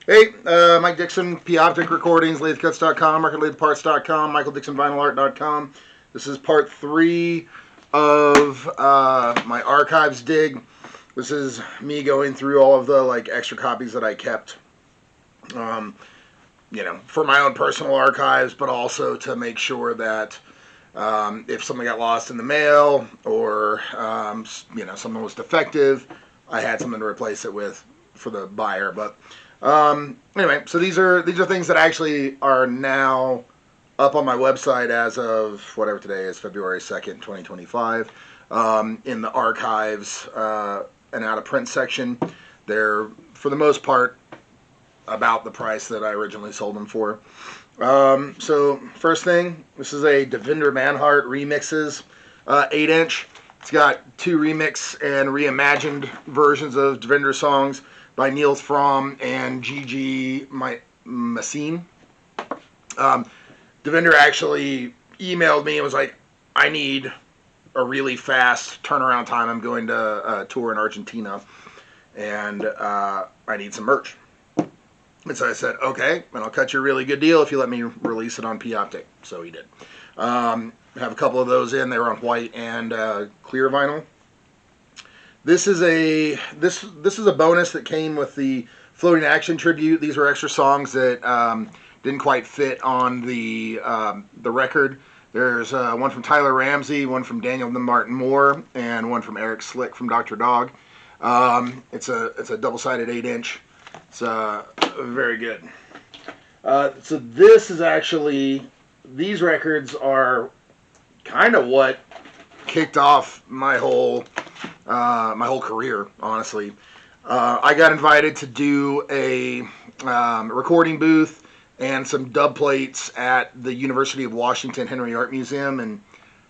Hey, Mike Dixon, PIAPTK Recordings, LatheCuts.com, RecordLatheParts.com, MichaelDixonVinylArt.com. This is part 3 of my archives dig. This is me going through all of the extra copies that I kept, um, for my own personal archives, but also to make sure that if something got lost in the mail or something was defective, I had something to replace it with for the buyer. But anyway, so these are things that actually are now up on my website as of whatever today is, February 2nd, 2025, in the archives and out of print section. They're, for the most part, about the price that I originally sold them for. So first thing, this is a Devendra Manhart Remixes 8-inch. It's got 2 remix and reimagined versions of Devendra songs by Niels Fromm and Gigi Massine. Devendra actually emailed me and was like, I need a really fast turnaround time. I'm going to a tour in Argentina, and I need some merch. And so I said, okay, and I'll cut you a really good deal if you let me release it on PIAPTK. So he did. Have a couple of those in. They were on white and clear vinyl. This is a bonus that came with the Floating Action tribute. These were extra songs that didn't quite fit on the record. There's one from Tyler Ramsey, one from Daniel Martin Moore, and one from Eric Slick from Dr. Dog. It's a double-sided 8-inch. It's very good. So this is actually, these records are kind of what kicked off my whole career, honestly. I got invited to do a recording booth and some dub plates at the University of Washington Henry Art Museum in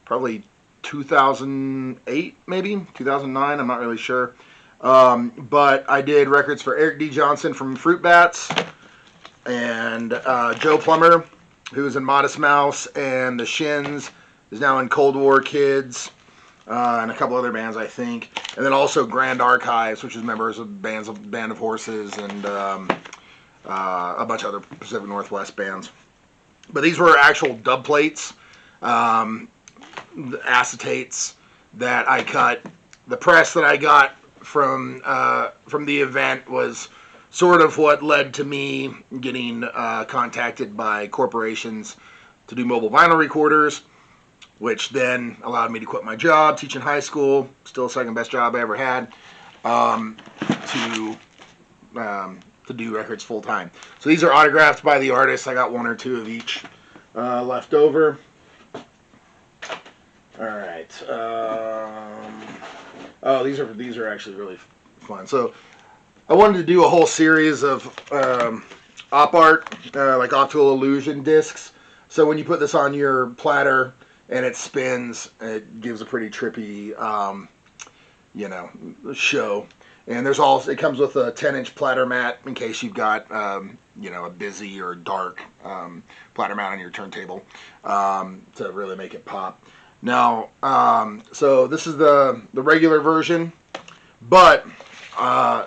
probably 2008, maybe 2009. I'm not really sure. But I did records for Eric D. Johnson from Fruit Bats and Joe Plummer, who's in Modest Mouse and the Shins, is now in Cold War Kids, and a couple other bands, I think. And then also Grand Archives, which is members of Band of Horses and a bunch of other Pacific Northwest bands. But these were actual dub plates, acetates that I cut. The press that I got from the event was sort of what led to me getting contacted by corporations to do mobile vinyl recorders, which then allowed me to quit my job teaching high school, still the second best job I ever had, to do records full time. So these are autographed by the artists. I got 1 or 2 of each left over. All right. Oh, these are actually really fun. So I wanted to do a whole series of op art, like optical illusion discs. So when you put this on your platter and it spins, it gives a pretty trippy, show. And it comes with a 10-inch platter mat in case you've got, a busy or dark platter mat on your turntable to really make it pop. Now, so this is the regular version, but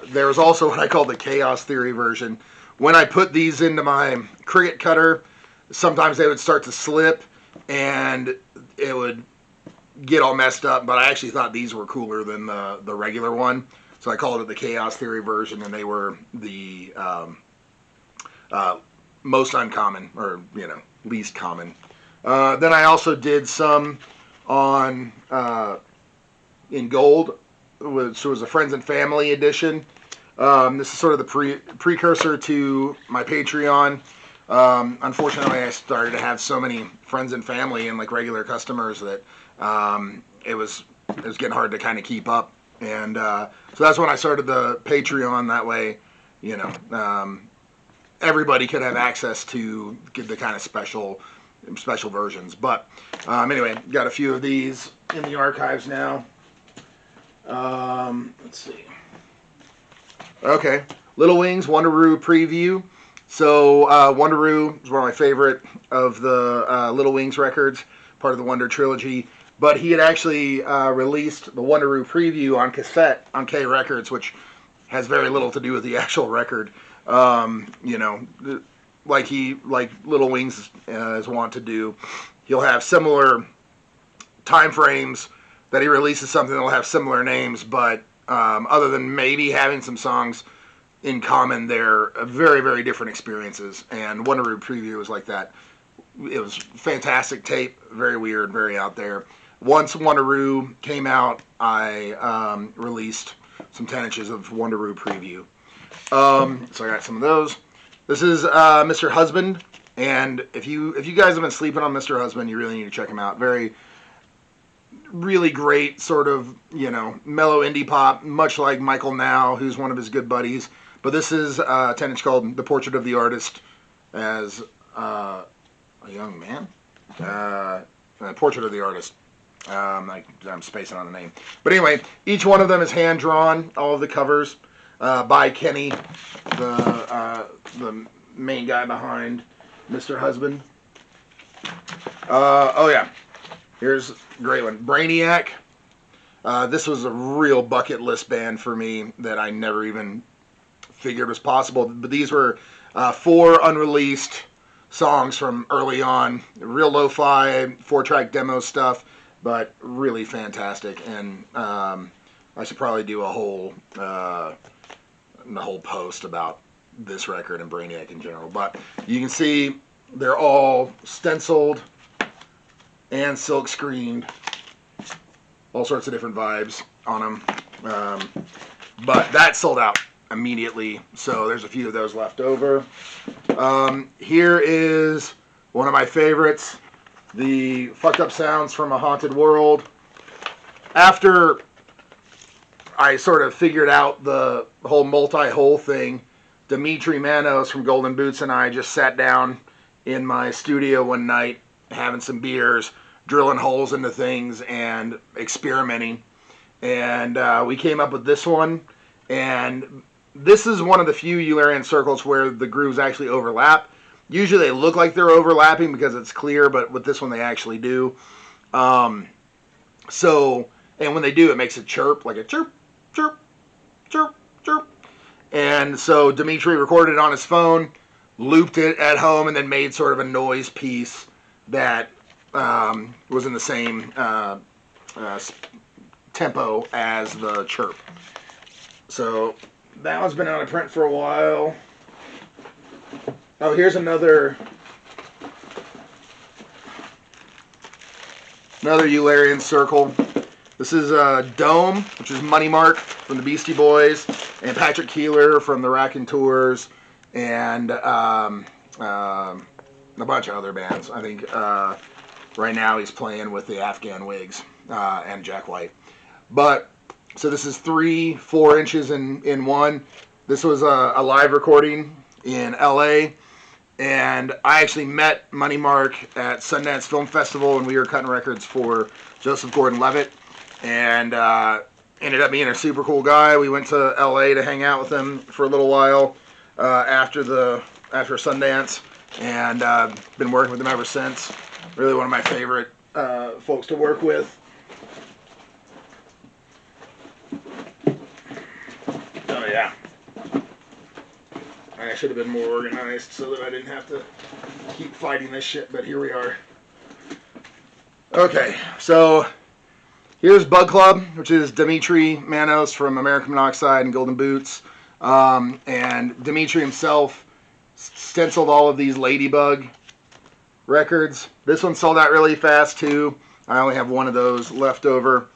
there's also what I call the Chaos Theory version. When I put these into my Cricut cutter, sometimes they would start to slip and it would get all messed up, but I actually thought these were cooler than the regular one. So I called it the Chaos Theory version, and they were the most uncommon, or, least common. Then I also did some on in gold, which was a Friends and Family edition. This is sort of the precursor to my Patreon. Unfortunately, I started to have so many friends and family and regular customers that it was getting hard to kind of keep up. And so that's when I started the Patreon. That way, everybody could have access to get the kind of special versions. But anyway, got a few of these in the archives now. Let's see. Okay, Little Wings Wonderoo preview. So Wonderoo is one of my favorite of the Little Wings records, part of the Wonder trilogy. But he had actually released the Wonderoo preview on cassette on K Records, which has very little to do with the actual record. You know, like Little Wings is wont to do. He'll have similar time frames that he releases something that'll have similar names, but other than maybe having some songs in common, they're very, very different experiences. And Wonderoo Preview was like that. It was fantastic tape, very weird, very out there. Once Wonderoo came out, I released some 10 inches of Wonderoo Preview. So I got some of those. This is Mr. Husband, and if you guys have been sleeping on Mr. Husband, you really need to check him out. Really great sort of, you know, mellow indie pop, much like Michael Now, who's one of his good buddies. But this is a 10-inch called The Portrait of the Artist as a young man. Portrait of the Artist. I'm spacing on the name. But anyway, each one of them is hand-drawn, all of the covers, by Kenny, the main guy behind Mr. Husband. Oh yeah, here's a great one. Brainiac. This was a real bucket list band for me that I never even figured was possible. But these were 4 unreleased songs from early on. Real lo-fi, 4-track demo stuff, but really fantastic. And I should probably do a whole post about this record and Brainiac in general. But you can see they're all stenciled and silk screened. All sorts of different vibes on them. But that sold out immediately, so there's a few of those left over. Here is one of my favorites, the Fucked Up Sounds from a Haunted World. After I sort of figured out the whole multi-hole thing, Dimitri Manos from Golden Boots and I just sat down in my studio one night having some beers, drilling holes into things and experimenting. And we came up with this one. And this is one of the few Eulerian circles where the grooves actually overlap. Usually they look like they're overlapping because it's clear, but with this one they actually do. And when they do, it makes a chirp, like a chirp, chirp, chirp, chirp. And so Dimitri recorded it on his phone, looped it at home, and then made sort of a noise piece that was in the same tempo as the chirp. So that one's been out of print for a while. Oh, here's another Eulerian circle. This is Dome, which is Money Mark from the Beastie Boys, and Patrick Keeler from the Raconteurs, and a bunch of other bands. I think right now he's playing with the Afghan Wigs and Jack White. But so this is 3-4 inches in one. This was a live recording in LA, and I actually met Money Mark at Sundance Film Festival, and we were cutting records for Joseph Gordon-Levitt, and ended up being a super cool guy. We went to LA to hang out with him for a little while after Sundance, and been working with him ever since. Really one of my favorite folks to work with. Oh yeah. I should have been more organized so that I didn't have to keep fighting this shit, but here we are. Okay, so here's Bug Club, which is Dimitri Manos from American Monoxide and Golden Boots. And Dimitri himself stenciled all of these Ladybug records. This one sold out really fast too. I only have one of those left over.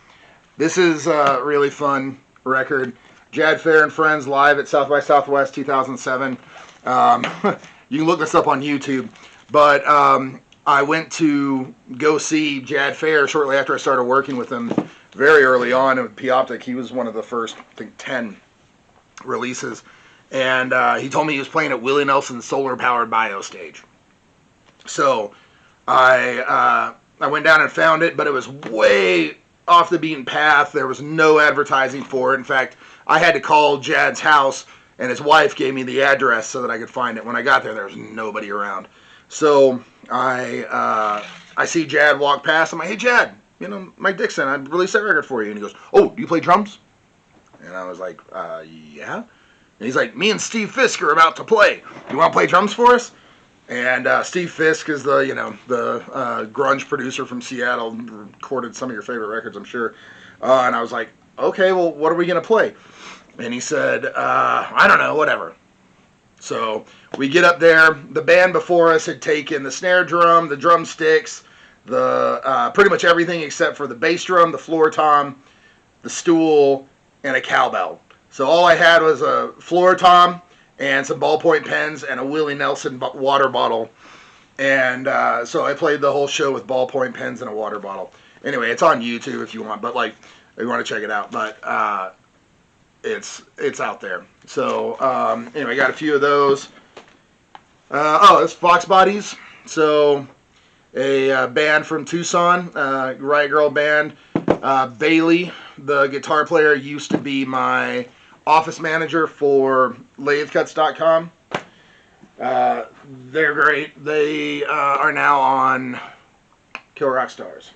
This is a really fun record. Jad Fair and Friends live at South by Southwest 2007. You can look this up on YouTube. But I went to go see Jad Fair shortly after I started working with him very early on with PIAPTK. He was one of the first, I think, 10 releases. And he told me he was playing at Willie Nelson's solar-powered bio stage. So I went down and found it, but it was way off the beaten path. There was no advertising for it. In fact, I had to call Jad's house, and his wife gave me the address so that I could find it. When I got there was nobody around. So I see Jad walk past. I'm like, hey, Jad, Mike Dixon, I released that record for you. And he goes, oh, do you play drums? And I was like, yeah. And he's like, me and Steve Fisk are about to play. You want to play drums for us? And Steve Fisk is the grunge producer from Seattle, recorded some of your favorite records, I'm sure. And I was like, okay, well, what are we gonna play? And he said, I don't know, whatever. So we get up there. The band before us had taken the snare drum, the drumsticks, the pretty much everything except for the bass drum, the floor tom, the stool, and a cowbell. So all I had was a floor tom and some ballpoint pens and a Willie Nelson water bottle. And so I played the whole show with ballpoint pens and a water bottle. Anyway, it's on YouTube if you want, but like if you want to check it out. But it's out there. So anyway, I got a few of those. It's Fox Bodies. So a band from Tucson, Riot Girl band. Bailey, the guitar player, used to be my office manager for LatheCuts.com. They're great. They are now on Kill Rock Stars.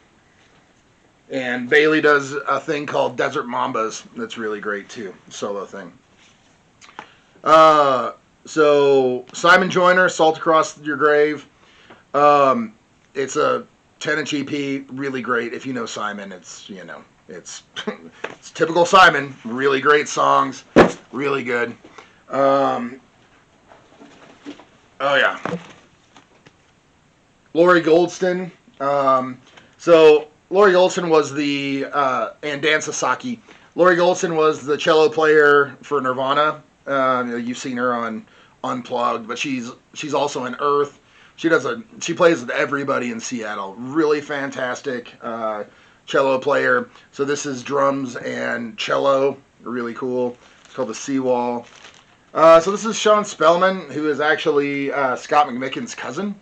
And Bailey does a thing called Desert Mambas that's really great too. Solo thing. So Simon Joyner, Salt Across Your Grave. It's a 10-inch EP, really great. If you know Simon, it's it's typical Simon. Really great songs, really good. Oh yeah, Lori Goldston. So Lori Goldston was and Dan Sasaki. Lori Goldston was the cello player for Nirvana. You've seen her on Unplugged, but she's also in Earth. She plays with everybody in Seattle. Really fantastic cello player. So this is drums and cello. Really cool. It's called the Seawall. So this is Sean Spellman, who is actually Scott McMicken's cousin.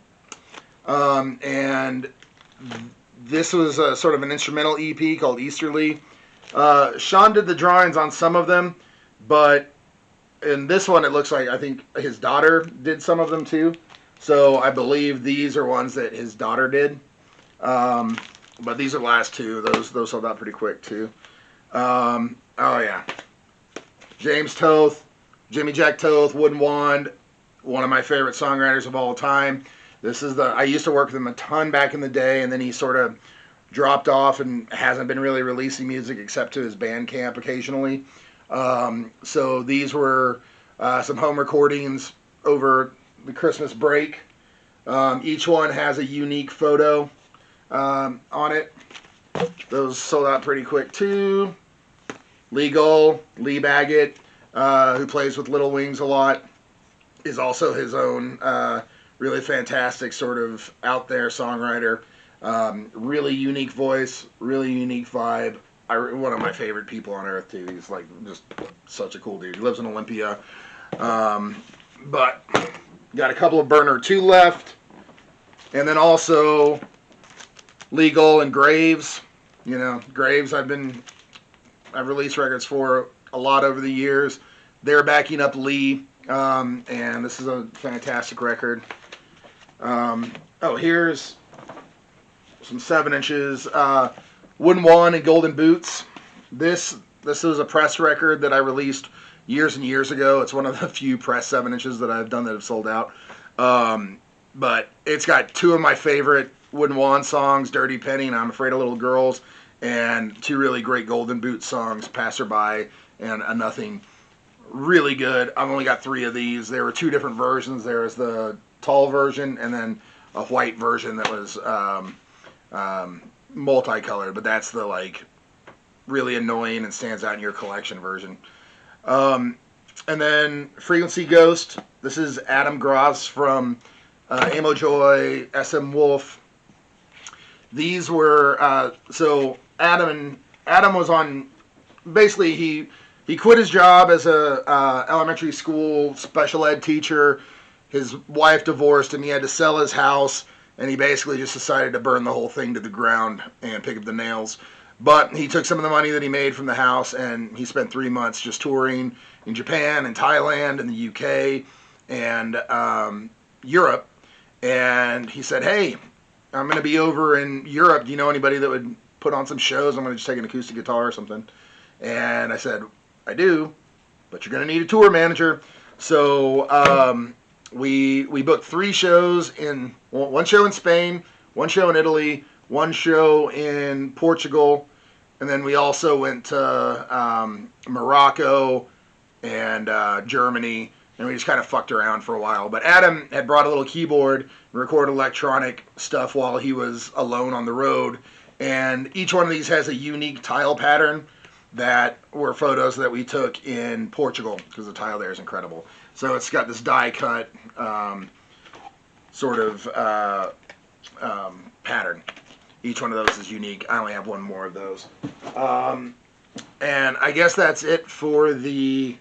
And this was sort of an instrumental EP called Easterly. Sean did the drawings on some of them, but in this one it looks like I think his daughter did some of them too. So I believe these are ones that his daughter did. But these are the last two. Those sold out pretty quick too. Oh yeah. James Toth, Jimmy Jack Toth, Wooden Wand, one of my favorite songwriters of all time. I used to work with him a ton back in the day, and then he sort of dropped off and hasn't been really releasing music except to his Bandcamp occasionally. So these were some home recordings over the Christmas break. Each one has a unique photo on it. Those sold out pretty quick too. Lee Baggett, who plays with Little Wings a lot, is also his own really fantastic sort of out there songwriter. Really unique voice, really unique vibe. One of my favorite people on earth too. He's like just such a cool dude. He lives in Olympia. But got a couple of Burner 2 left. And then also Legal and Graves. Graves I've released records for a lot over the years. They're backing up Lee. And this is a fantastic record. Here's some 7-inches. Wooden Wand and Golden Boots. This is a press record that I released years and years ago. It's one of the few press 7-inches that I've done that have sold out. But it's got two of my favorite Wooden Wand songs, Dirty Penny and I'm Afraid of Little Girls, and two really great Golden Boot songs, Passerby and A Nothing. Really good. I've only got 3 of these. There were 2 different versions. There was the tall version and then a white version that was multicolored, but that's the really annoying and stands out in your collection version. And then Frequency Ghost. This is Adam Gross from Amo Joy, SM Wolf. These were so Adam was on. Basically, he quit his job as a elementary school special ed teacher. His wife divorced him. He had to sell his house, and he basically just decided to burn the whole thing to the ground and pick up the nails. But he took some of the money that he made from the house, and he spent 3 months just touring in Japan and Thailand and the UK and Europe. And he said, hey, I'm going to be over in Europe. Do you know anybody that would put on some shows? I'm going to just take an acoustic guitar or something. And I said, I do, but you're going to need a tour manager. So we booked 3 shows in, one show in Spain, 1 show in Italy, 1 show in Portugal, and then we also went to Morocco and Germany, and we just kind of fucked around for a while. But Adam had brought a little keyboard and recorded electronic stuff while he was alone on the road, and each one of these has a unique tile pattern that were photos that we took in Portugal, because the tile there is incredible. So it's got this die cut sort of pattern. Each one of those is unique. I only have 1 more of those. And I guess that's it for the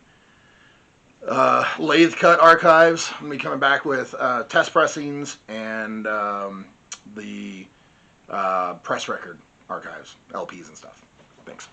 lathe cut archives. I'm going to be coming back with test pressings and the press record archives, LPs and stuff. Thanks.